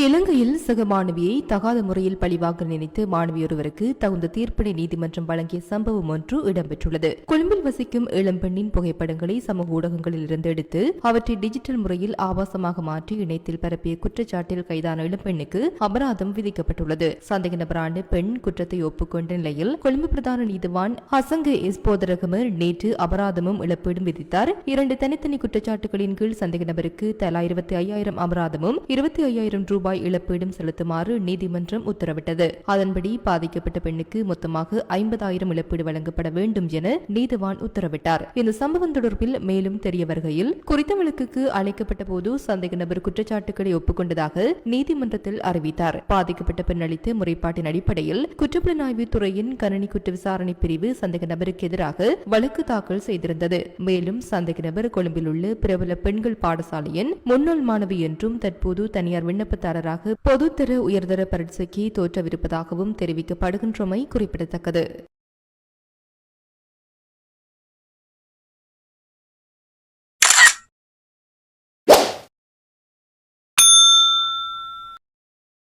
இலங்கையில் சக மாணவியை தகாத முறையில் பழிவாங்க நினைத்து மாணவியொருவருக்கு தகுந்த தீர்ப்பினை நீதிமன்றம் வழங்கிய சம்பவம் ஒன்று இடம்பெற்றுள்ளது. கொழும்பில் வசிக்கும் இளம்பெண்ணின் புகைப்படங்களை சமூக ஊடகங்களில் இருந்து எடுத்து அவற்றை டிஜிட்டல் முறையில் ஆபாசமாக மாற்றி இணையத்தில் பரப்பிய குற்றச்சாட்டில் கைதான இளம்பெண்ணுக்கு அபராதம் விதிக்கப்பட்டுள்ளது. சந்தேக நபரான பெண் குற்றத்தை ஒப்புக்கொண்ட நிலையில் கொழும்பு பிரதான நீதிவான் ஹசங்க எஸ் போதரகமர் நேற்று அபராதமும் இழப்பீடும் விதித்தார். 2 தனித்தனி குற்றச்சாட்டுகளின் கீழ் சந்தேக நபருக்கு தலா 25,000 அபராதமும் 25,000 ரூபாய் இழப்பீடும் செலுத்துமாறு நீதிமன்றம் உத்தரவிட்டது. அதன்படி பாதிக்கப்பட்ட பெண்ணுக்கு மொத்தமாக 50,000 இழப்பீடு வழங்கப்பட வேண்டும் என நீதிவான் உத்தரவிட்டார். இந்த சம்பவம் தொடர்பில் மேலும் தெரிய வருகையில் குறித்த வழக்குக்கு அழைக்கப்பட்ட போது சந்தேக நபர் குற்றச்சாட்டுகளை ஒப்புக்கொண்டதாக நீதிமன்றத்தில் அறிவித்தார். பாதிக்கப்பட்ட பெண் அளித்த முறைப்பாட்டின் அடிப்படையில் குற்றப்புலனாய்வு துறையின் கணனி குற்ற விசாரணை பிரிவு சந்தேக நபருக்கு எதிராக வழக்கு தாக்கல் செய்திருந்தது. மேலும் சந்தேக நபர் கொழும்பில் உள்ள பிரபல பெண்கள் பாடசாலையின் முன்னாள் மாணவி என்றும் தற்போது தனியார் விண்ணப்பதாரராக பொதுத்தர உயர்தர பரீட்சைக்கு தோற்றவிருப்பதாகவும் தெரிவிக்கப்படுகின்றமை குறிப்பிடத்தக்கது.